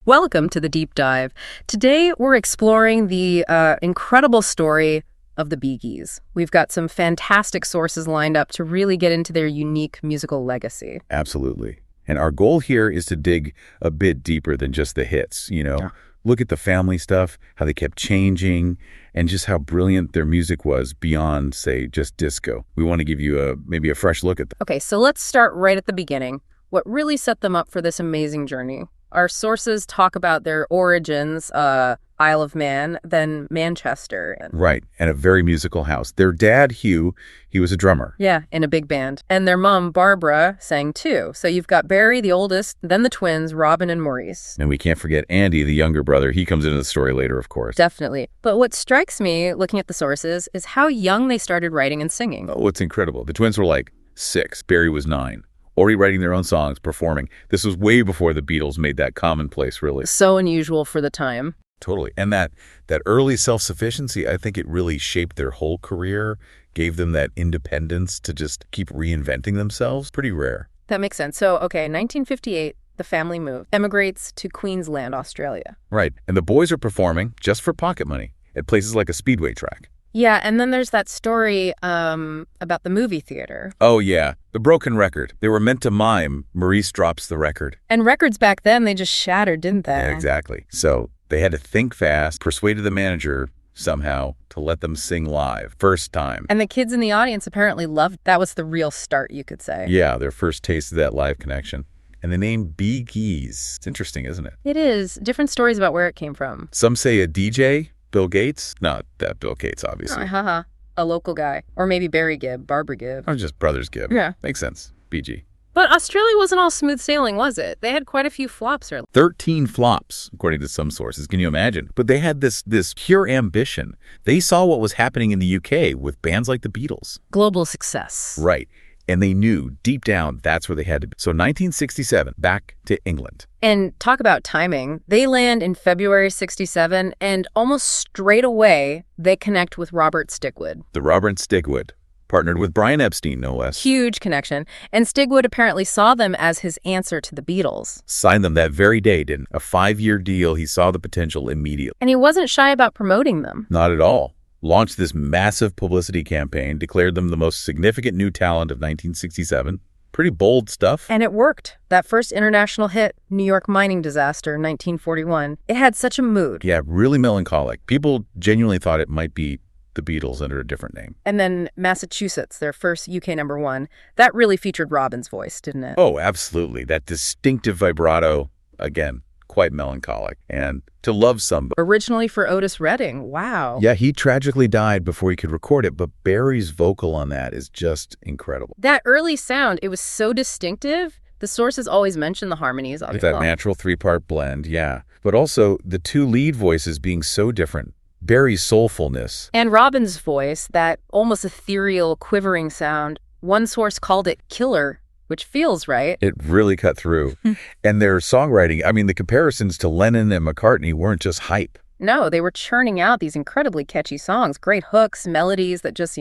Welcome to the Deep Dive. Today, we're exploring the incredible story of the Bee Gees. We've got some fantastic sources lined up to really get into their unique musical legacy. Absolutely. And our goal here is to dig a bit deeper than just the hits, Look at the family stuff, how they kept changing, and just how brilliant their music was beyond, say, just disco. We want to give you maybe a fresh look at that. Okay, so let's start right at the beginning. What really set them up for this amazing journey? Our sources talk about their origins, Isle of Man, then Manchester. Right, and a very musical house. Their dad, Hugh, he was a drummer. Yeah, in a big band. And their mom, Barbara, sang too. So you've got Barry, the oldest, then the twins, Robin and Maurice. And we can't forget Andy, the younger brother. He comes into the story later, of course. Definitely. But what strikes me, looking at the sources, is how young they started writing and singing. Oh, it's incredible. The twins were like 6. Barry was 9. Already writing their own songs, performing. This was way before the Beatles made that commonplace, really. So unusual for the time. Totally. And that early self-sufficiency, I think it really shaped their whole career, gave them that independence to just keep reinventing themselves. Pretty rare. That makes sense. So, 1958, the family moved, emigrates to Queensland, Australia. Right. And the boys are performing just for pocket money at places like a speedway track. Yeah, and then there's that story about the movie theater. Oh, yeah. The broken record. They were meant to mime. Maurice drops the record. And records back then, they just shattered, didn't they? Yeah, exactly. So they had to think fast, persuaded the manager somehow to let them sing live. First time. And the kids in the audience apparently loved. That was the real start, you could say. Yeah, their first taste of that live connection. And the name Bee Gees. It's interesting, isn't it? It is. Different stories about where it came from. Some say a DJ, Bill Gates. Not that Bill Gates, obviously. A local guy. Or maybe Barry Gibb, Barbara Gibb. Or just Brothers Gibb. Yeah. Makes sense. BG. But Australia wasn't all smooth sailing, was it? They had quite a few flops early. 13 flops, according to some sources. Can you imagine? But they had this pure ambition. They saw what was happening in the UK with bands like the Beatles. Global success. Right. And they knew deep down that's where they had to be. So 1967, back to England. And talk about timing. They land in February 67, and almost straight away, they connect with Robert Stigwood. The Robert Stigwood, partnered with Brian Epstein, no less. Huge connection. And Stigwood apparently saw them as his answer to the Beatles. Signed them that very day, didn't? A 5-year deal. He saw the potential immediately. And he wasn't shy about promoting them. Not at all. Launched this massive publicity campaign, declared them the most significant new talent of 1967. Pretty bold stuff. And it worked. That first international hit, New York mining disaster, 1941, it had such a mood. Yeah, really melancholic. People genuinely thought it might be the Beatles under a different name. And then Massachusetts, their first UK #1, that really featured Robin's voice, didn't it? Oh, absolutely. That distinctive vibrato, again, quite melancholic. And To Love Somebody. Originally for Otis Redding. Wow. Yeah, he tragically died before he could record it, but Barry's vocal on that is just incredible. That early sound, it was so distinctive. The sources always mention the harmonies. Obviously. That natural 3-part blend, yeah. But also the 2 lead voices being so different. Barry's soulfulness. And Robin's voice, that almost ethereal, quivering sound. One source called it killer, which feels right. It really cut through. And their songwriting, the comparisons to Lennon and McCartney weren't just hype. No, they were churning out these incredibly catchy songs, great hooks, melodies that just,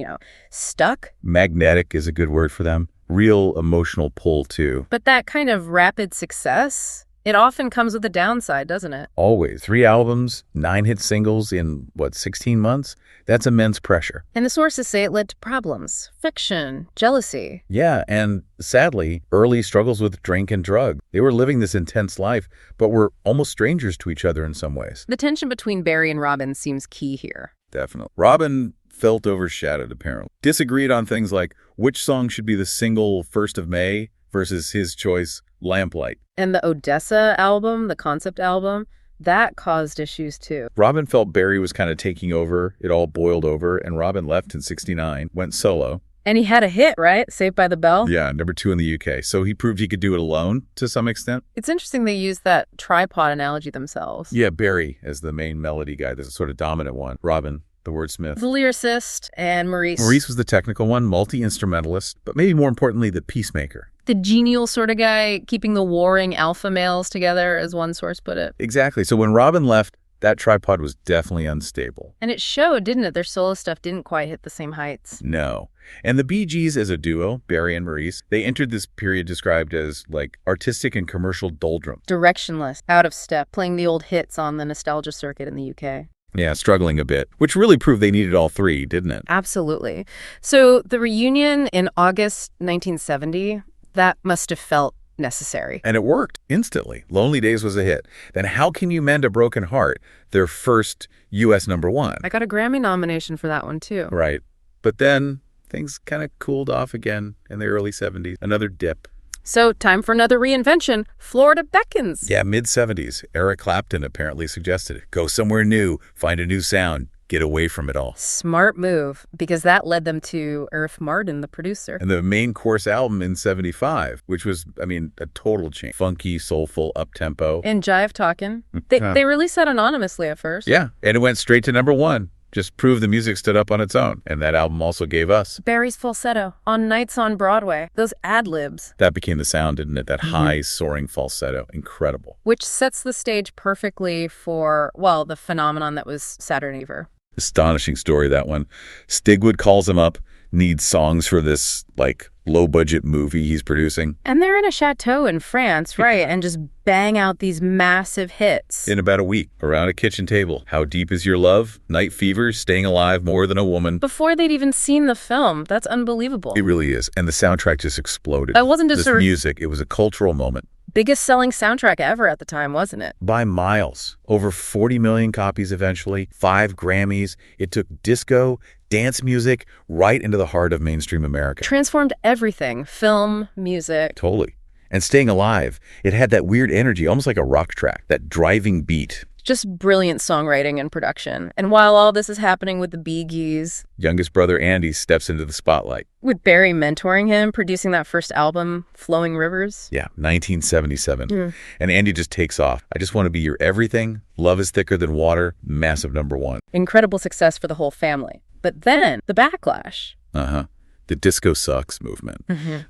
stuck. Magnetic is a good word for them. Real emotional pull, too. But that kind of rapid success, it often comes with a downside, doesn't it? Always. 3 albums, 9 hit singles in, 16 months? That's immense pressure. And the sources say it led to problems, fiction, jealousy. Yeah, and sadly, early struggles with drink and drug. They were living this intense life, but were almost strangers to each other in some ways. The tension between Barry and Robin seems key here. Definitely. Robin felt overshadowed, apparently. Disagreed on things like which song should be the single 1st of May versus his choice, Lamplight. And the Odessa album, the concept album, that caused issues too. Robin felt Barry was kind of taking over. It all boiled over, and Robin left in 69, went solo. And he had a hit, right? Saved by the Bell? Yeah, #2 in the UK. So he proved he could do it alone to some extent. It's interesting they use that tripod analogy themselves. Yeah, Barry as the main melody guy. There's a sort of dominant one. Robin, the wordsmith. The lyricist, and Maurice. Maurice was the technical one, multi-instrumentalist, but maybe more importantly, the peacemaker. The genial sort of guy keeping the warring alpha males together, as one source put it. Exactly. So when Robin left, That tripod was definitely unstable. And it showed, didn't it? Their solo stuff didn't quite hit the same heights. No. And the Bee Gees as a duo, Barry and Maurice, they entered this period described as, like, artistic and commercial doldrum. Directionless, out of step, playing the old hits on the nostalgia circuit in the UK. Yeah, struggling a bit, which really proved they needed all three, didn't it? Absolutely. So the reunion in August 1970, that must have felt necessary. And it worked instantly. Lonely Days was a hit. Then How Can You Mend a Broken Heart, their first U.S. #1. I got a Grammy nomination for that one, too. Right. But then things kind of cooled off again in the early 70s. Another dip. So time for another reinvention. Florida beckons. Yeah, mid-70s. Eric Clapton apparently suggested it. Go somewhere new, find a new sound, get away from it all. Smart move, because that led them to Irv Martin, the producer. And the main course album in 75, which was, I mean, a total change. Funky, soulful, up-tempo. And Jive Talkin'. They released that anonymously at first. Yeah, and it went straight to #1. Just proved the music stood up on its own. And that album also gave us Barry's falsetto on Nights on Broadway. Those ad-libs. That became the sound, didn't it? That high, soaring falsetto. Incredible. Which sets the stage perfectly for, well, the phenomenon that was Saturday Night Fever. Astonishing story, that one. Stigwood calls him up, needs songs for this, like, low-budget movie he's producing. And they're in a chateau in France, right, and just bang out these massive hits. In about a week, around a kitchen table. How Deep Is Your Love? Night Fever? Staying Alive? More Than a Woman? Before they'd even seen the film. That's unbelievable. It really is. And the soundtrack just exploded. That wasn't just this music. It was a cultural moment. Biggest selling soundtrack ever at the time, wasn't it? By miles. Over 40 million copies eventually, 5 Grammys. It took disco, dance music, right into the heart of mainstream America. Transformed everything. Film, music. Totally. And Staying Alive, it had that weird energy, almost like a rock track, that driving beat. Just brilliant songwriting and production. And while all this is happening with the Bee Gees, youngest brother Andy steps into the spotlight. With Barry mentoring him, producing that first album, Flowing Rivers. Yeah, 1977. And Andy just takes off. I Just Want to Be Your Everything, Love Is Thicker Than Water, massive #1. Incredible success for the whole family. But then, the backlash. The disco sucks movement.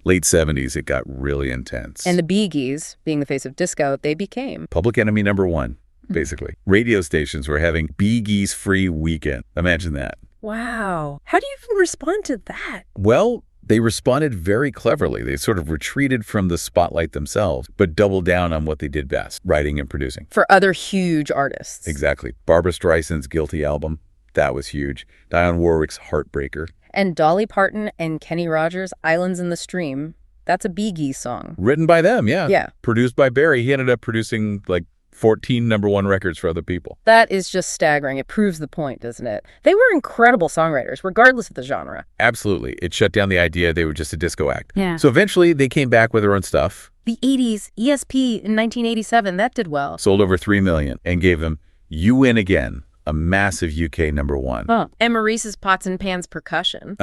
Late 70s, it got really intense. And the Bee Gees, being the face of disco, they became public enemy #1. Basically. Radio stations were having Bee Gees free weekend. Imagine that. Wow. How do you even respond to that? Well, they responded very cleverly. They sort of retreated from the spotlight themselves, but doubled down on what they did best, writing and producing. For other huge artists. Exactly. Barbra Streisand's Guilty album, that was huge. Dionne Warwick's Heartbreaker. And Dolly Parton and Kenny Rogers' Islands in the Stream. That's a Bee Gees song. Written by them, yeah. Yeah. Produced by Barry. He ended up producing, like, 14 #1 records for other people. That is just staggering. It proves the point, doesn't it? They were incredible songwriters, regardless of the genre. Absolutely. It shut down the idea they were just a disco act. Yeah. So eventually, they came back with their own stuff. The 80s, ESP in 1987, that did well. Sold over 3 million and gave them You Win Again, a massive UK #1. And Maurice's Pots and Pans percussion.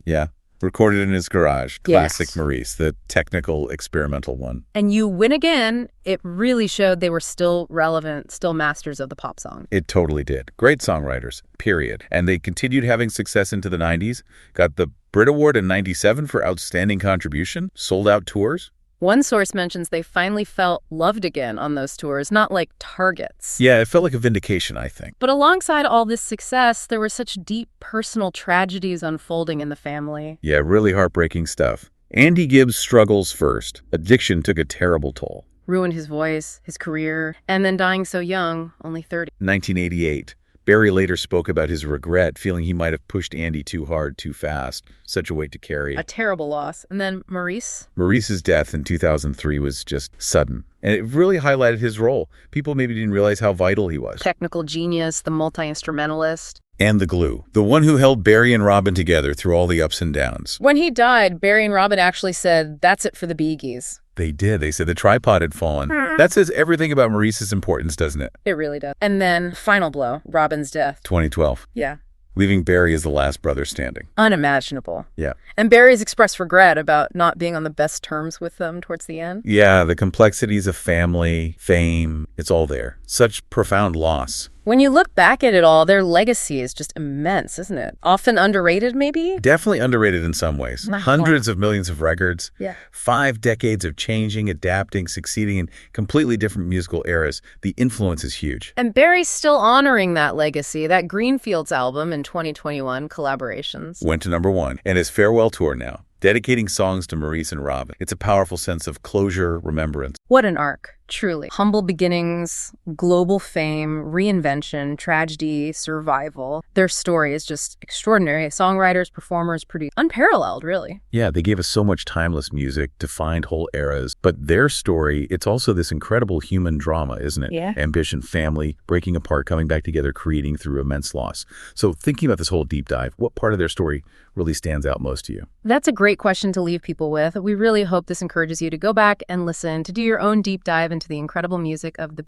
Yeah. Recorded in his garage. Classic Yes. Maurice, the technical, experimental one. And You Win Again, it really showed they were still relevant, still masters of the pop song. It totally did. Great songwriters, period. And they continued having success into the 90s. Got the Brit Award in 97 for Outstanding Contribution. Sold out tours. One source mentions they finally felt loved again on those tours, not like targets. Yeah, it felt like a vindication, I think. But alongside all this success, there were such deep personal tragedies unfolding in the family. Yeah, really heartbreaking stuff. Andy Gibb's struggles first. Addiction took a terrible toll. Ruined his voice, his career, and then dying so young, only 30. 1988. Barry later spoke about his regret, feeling he might have pushed Andy too hard, too fast. Such a weight to carry. A terrible loss. And then Maurice? Maurice's death in 2003 was just sudden. And it really highlighted his role. People maybe didn't realize how vital he was. Technical genius, the multi-instrumentalist. And the glue. The one who held Barry and Robin together through all the ups and downs. When he died, Barry and Robin actually said, "That's it for the Bee Gees." They did. They said the tripod had fallen. That says everything about Maurice's importance, doesn't it? It really does. And then, final blow, Robin's death. 2012. Yeah. Leaving Barry as the last brother standing. Unimaginable. Yeah. And Barry's expressed regret about not being on the best terms with them towards the end. Yeah, the complexities of family, fame, it's all there. Such profound loss. When you look back at it all, their legacy is just immense, isn't it? Often underrated, maybe? Definitely underrated in some ways. Hundreds of millions of records, 5 decades of changing, adapting, succeeding in completely different musical eras. The influence is huge. And Barry's still honoring that legacy. That Greenfields album in 2021, Collaborations, went to #1, and his farewell tour now, dedicating songs to Maurice and Robin. It's a powerful sense of closure, remembrance. What an arc, truly. Humble beginnings, global fame, reinvention, tragedy, survival. Their story is just extraordinary. Songwriters, performers, producers, unparalleled, really. Yeah, they gave us so much timeless music, defined whole eras. But their story, it's also this incredible human drama, isn't it? Yeah. Ambition, family, breaking apart, coming back together, creating through immense loss. So thinking about this whole deep dive, what part of their story really stands out most to you? That's a great question to leave people with. We really hope this encourages you to go back and listen, to do your own deep dive into the incredible music of the